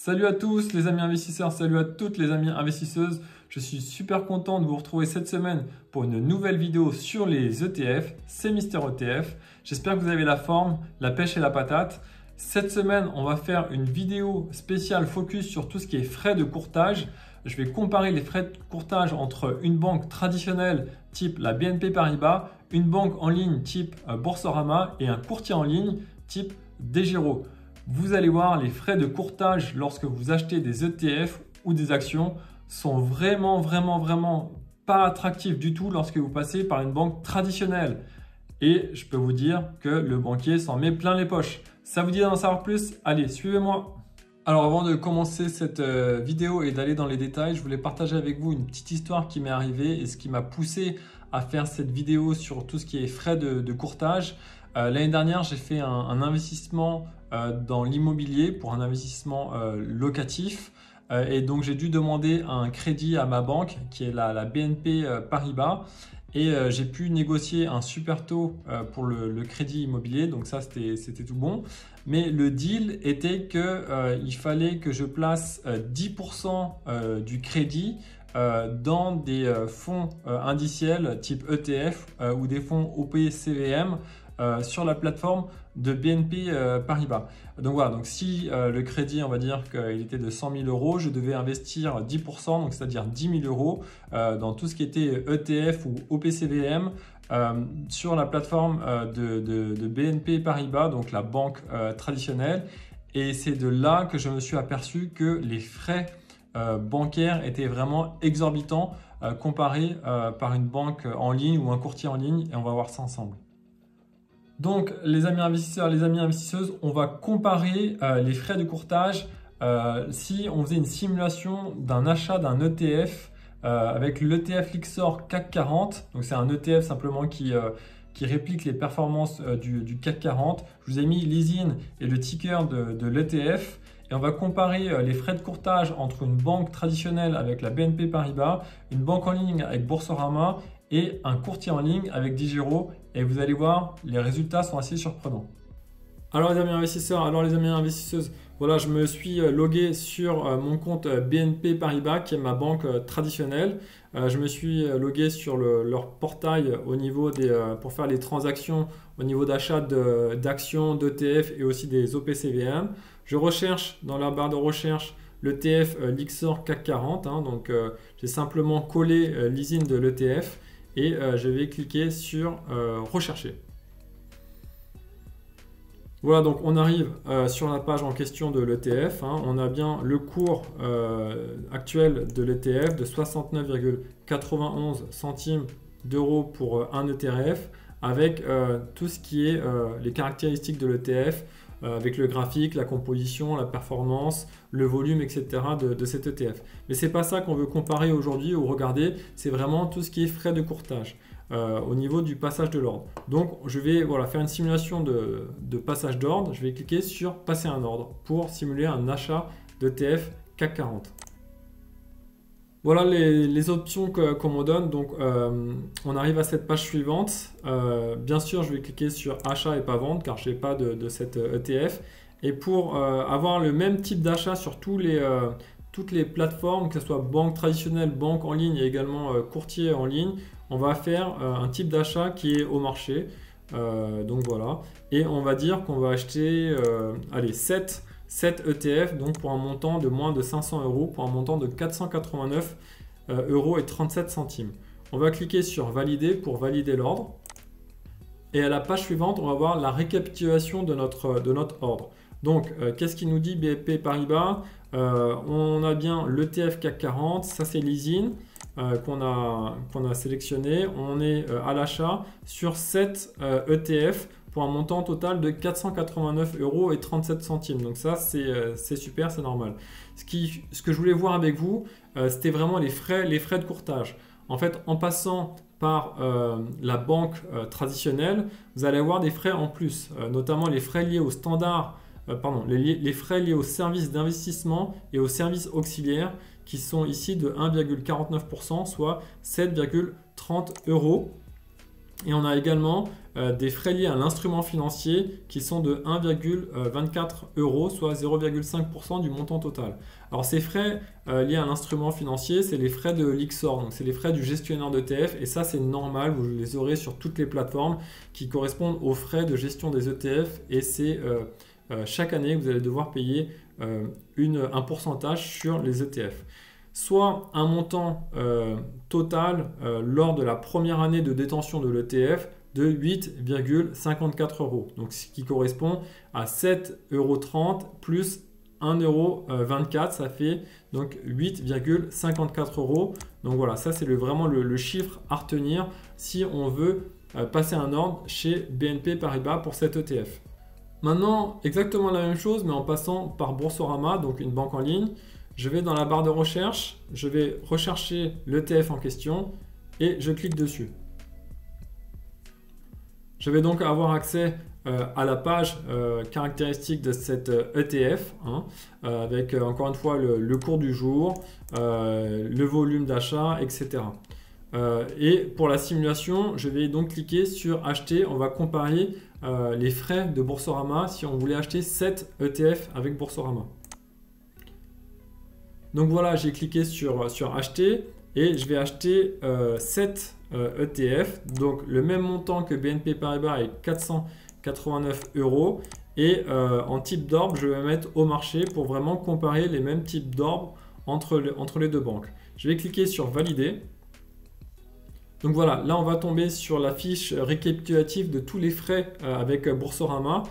Salut à tous les amis investisseurs, salut à toutes les amies investisseuses. Je suis super content de vous retrouver cette semaine pour une nouvelle vidéo sur les ETF. C'est Mister ETF. J'espère que vous avez la forme, la pêche et la patate. Cette semaine, on va faire une vidéo spéciale focus sur tout ce qui est frais de courtage. Je vais comparer les frais de courtage entre une banque traditionnelle type la BNP Paribas, une banque en ligne type Boursorama et un courtier en ligne type DEGIRO. Vous allez voir, les frais de courtage lorsque vous achetez des ETF ou des actions sont vraiment pas attractifs du tout lorsque vous passez par une banque traditionnelle. Et je peux vous dire que le banquier s'en met plein les poches. Ça vous dit d'en savoir plus? Allez, suivez-moi. Alors avant de commencer cette vidéo et d'aller dans les détails, je voulais partager avec vous une petite histoire qui m'est arrivée et ce qui m'a poussé à faire cette vidéo sur tout ce qui est frais de courtage. L'année dernière, j'ai fait un investissement dans l'immobilier pour un investissement locatif et donc j'ai dû demander un crédit à ma banque qui est la BNP Paribas et j'ai pu négocier un super taux pour le crédit immobilier, donc ça c'était tout bon. Mais le deal était qu'il fallait que je place 10% du crédit dans des fonds indiciels type ETF ou des fonds OPCVM sur la plateforme de BNP Paribas. Donc voilà, donc si le crédit, on va dire qu'il était de 100 000 euros, je devais investir 10%, donc c'est-à-dire 10 000 euros dans tout ce qui était ETF ou OPCVM sur la plateforme de BNP Paribas, donc la banque traditionnelle. Et c'est de là que je me suis aperçu que les frais bancaires étaient vraiment exorbitants comparés par une banque en ligne ou un courtier en ligne, et on va voir ça ensemble. Donc les amis investisseurs, les amies investisseuses, on va comparer les frais de courtage si on faisait une simulation d'un achat d'un ETF avec l'ETF Lyxor CAC 40. Donc c'est un ETF simplement qui réplique les performances du CAC 40. Je vous ai mis l'ISIN et le ticker de l'ETF. Et on va comparer les frais de courtage entre une banque traditionnelle avec la BNP Paribas, une banque en ligne avec Boursorama et un courtier en ligne avec DEGIRO. Et vous allez voir, les résultats sont assez surprenants. Alors les amis investisseurs, alors les amis investisseuses, voilà, je me suis logué sur mon compte BNP Paribas qui est ma banque traditionnelle. Je me suis logué sur leur portail au niveau pour faire les transactions au niveau d'achat d'actions, d'ETF et aussi des OPCVM. Je recherche dans la barre de recherche l'ETF Lyxor CAC 40. Donc j'ai simplement collé l'ISIN de l'ETF et je vais cliquer sur rechercher. Voilà, donc on arrive sur la page en question de l'ETF. On a bien le cours actuel de l'ETF de 69,91 centimes d'euros pour un ETF avec tout ce qui est les caractéristiques de l'ETF avec le graphique, la composition, la performance, le volume, etc. de cet ETF. Mais ce n'est pas ça qu'on veut comparer aujourd'hui ou regarder, c'est vraiment tout ce qui est frais de courtage au niveau du passage de l'ordre. Donc je vais faire une simulation de passage d'ordre. Je vais cliquer sur passer un ordre pour simuler un achat d'ETF CAC 40. Voilà les options qu'on me donne. Donc on arrive à cette page suivante. Bien sûr, je vais cliquer sur achat et pas vente car je n'ai pas de cet ETF. Et pour avoir le même type d'achat sur toutes les plateformes, que ce soit banque traditionnelle, banque en ligne et également courtier en ligne, on va faire un type d'achat qui est au marché. Donc voilà. Et on va dire qu'on va acheter 7 ETF, donc pour un montant de moins de 500 euros, pour un montant de 489 euros et 37 centimes. On va cliquer sur valider pour valider l'ordre. Et à la page suivante, on va voir la récapitulation de notre ordre. Donc, qu'est-ce qu'il nous dit BNP Paribas? On a bien l'ETF CAC 40, ça c'est l'ISIN qu'on a sélectionné. On est à l'achat sur 7 ETF pour un montant total de 489 euros et 37 centimes. Donc ça, c'est super, c'est normal. Ce que je voulais voir avec vous, c'était vraiment les frais de courtage. En fait, en passant par la banque traditionnelle, vous allez avoir des frais en plus, notamment les frais liés au standard, les frais liés aux services d'investissement et aux services auxiliaires qui sont ici de 1,49%, soit 7,30 euros. Et on a également des frais liés à l'instrument financier qui sont de 1,24 €, soit 0,5% du montant total. Alors ces frais liés à l'instrument financier, c'est les frais de l'IXOR, donc c'est les frais du gestionnaire d'ETF, et ça c'est normal, vous les aurez sur toutes les plateformes qui correspondent aux frais de gestion des ETF, et c'est chaque année que vous allez devoir payer un pourcentage sur les ETF. Soit un montant total lors de la première année de détention de l'ETF de 8,54 €, donc ce qui correspond à 7,30 € plus 1,24 €, ça fait donc 8,54 €. Donc voilà, ça c'est vraiment le chiffre à retenir si on veut passer un ordre chez BNP Paribas pour cet ETF. Maintenant, exactement la même chose, mais en passant par Boursorama, donc une banque en ligne. Je vais dans la barre de recherche, je vais rechercher l'ETF en question et je clique dessus. Je vais donc avoir accès à la page caractéristique de cet ETF, avec encore une fois le cours du jour, le volume d'achat, etc. Et pour la simulation, je vais donc cliquer sur acheter. On va comparer les frais de Boursorama si on voulait acheter 7 ETF avec Boursorama. Donc voilà, j'ai cliqué sur acheter et je vais acheter 7 ETF. Donc le même montant que BNP Paribas est 489 €. Et en type d'ordre, je vais mettre au marché pour vraiment comparer les mêmes types d'ordre entre les deux banques. Je vais cliquer sur valider. Donc voilà, là on va tomber sur la fiche récapitulative de tous les frais avec Boursorama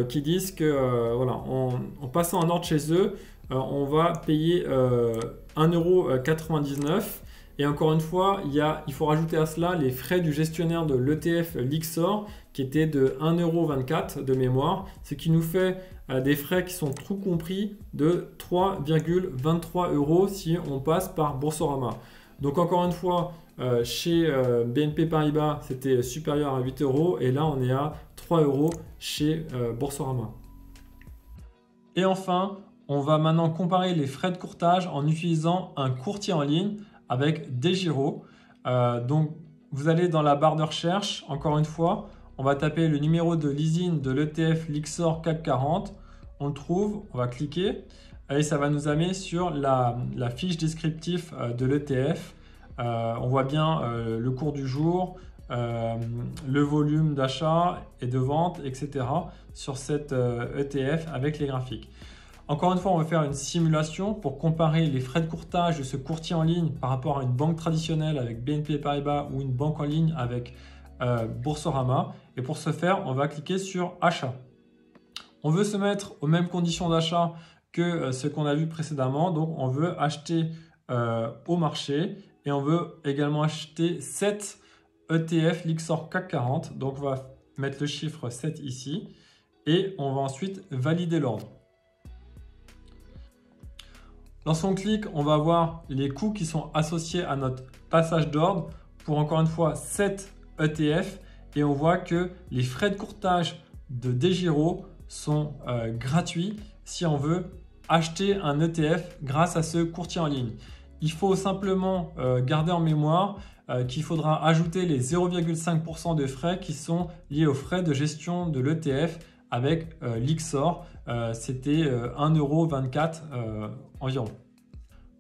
qui disent que voilà, en passant un ordre chez eux, on va payer 1,99 € et encore une fois, il faut rajouter à cela les frais du gestionnaire de l'ETF l'IXOR qui était de 1,24 € de mémoire, ce qui nous fait des frais qui sont tout compris de 3,23 € si on passe par Boursorama. Donc encore une fois, chez BNP Paribas, c'était supérieur à 8 € et là on est à 3 € chez Boursorama. Et enfin, on va maintenant comparer les frais de courtage en utilisant un courtier en ligne avec DEGIRO. Donc vous allez dans la barre de recherche, encore une fois, on va taper le numéro de leasing de l'ETF l'IXOR CAC 40, on le trouve, on va cliquer et ça va nous amener sur la fiche descriptive de l'ETF. On voit bien le cours du jour, le volume d'achat et de vente, etc. sur cet ETF avec les graphiques. Encore une fois, on va faire une simulation pour comparer les frais de courtage de ce courtier en ligne par rapport à une banque traditionnelle avec BNP Paribas ou une banque en ligne avec Boursorama. Et pour ce faire, on va cliquer sur achat. On veut se mettre aux mêmes conditions d'achat que ce qu'on a vu précédemment. Donc, on veut acheter au marché et on veut également acheter 7 ETF l'IXOR CAC 40. Donc, on va mettre le chiffre 7 ici et on va ensuite valider l'ordre. Lorsqu'on clique, on va voir les coûts qui sont associés à notre passage d'ordre pour encore une fois 7 ETF et on voit que les frais de courtage de DEGIRO sont gratuits si on veut acheter un ETF grâce à ce courtier en ligne. Il faut simplement garder en mémoire qu'il faudra ajouter les 0,5% de frais qui sont liés aux frais de gestion de l'ETF avec l'IXOR. C'était 1,24 € environ.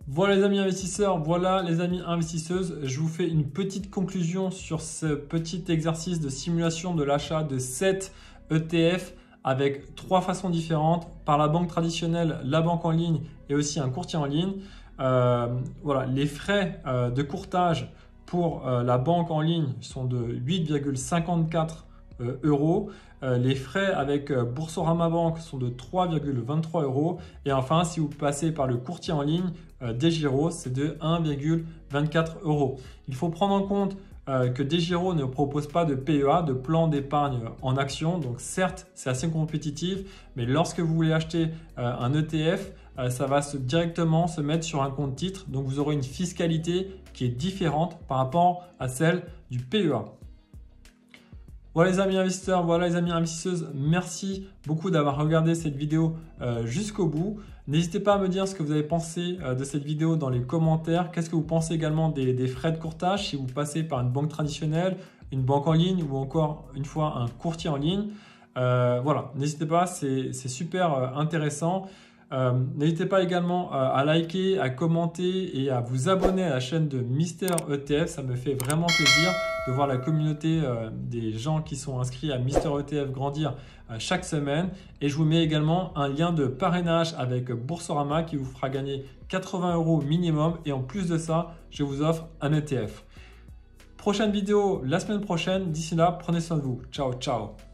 Voilà les amis investisseurs, voilà les amis investisseuses. Je vous fais une petite conclusion sur ce petit exercice de simulation de l'achat de 7 ETF avec 3 façons différentes par la banque traditionnelle, la banque en ligne et aussi un courtier en ligne. Voilà, les frais de courtage pour la banque en ligne sont de 8,54 €. Les frais avec Boursorama Bank sont de 3,23 € et enfin si vous passez par le courtier en ligne DEGIRO, c'est de 1,24 €. Il faut prendre en compte que DEGIRO ne propose pas de PEA, de plan d'épargne en action. Donc certes, c'est assez compétitif, mais lorsque vous voulez acheter un ETF, ça va directement se mettre sur un compte titre. Donc vous aurez une fiscalité qui est différente par rapport à celle du PEA. Voilà les amis investisseurs, voilà les amis investisseuses, merci beaucoup d'avoir regardé cette vidéo jusqu'au bout. N'hésitez pas à me dire ce que vous avez pensé de cette vidéo dans les commentaires. Qu'est-ce que vous pensez également des frais de courtage si vous passez par une banque traditionnelle, une banque en ligne ou encore une fois un courtier en ligne. Voilà, n'hésitez pas, c'est super intéressant. N'hésitez pas également à liker, à commenter et à vous abonner à la chaîne de Mister ETF. Ça me fait vraiment plaisir de voir la communauté des gens qui sont inscrits à Mister ETF grandir chaque semaine. Et je vous mets également un lien de parrainage avec Boursorama qui vous fera gagner 80 € minimum. Et en plus de ça, je vous offre un ETF. Prochaine vidéo la semaine prochaine. D'ici là, prenez soin de vous. Ciao, ciao.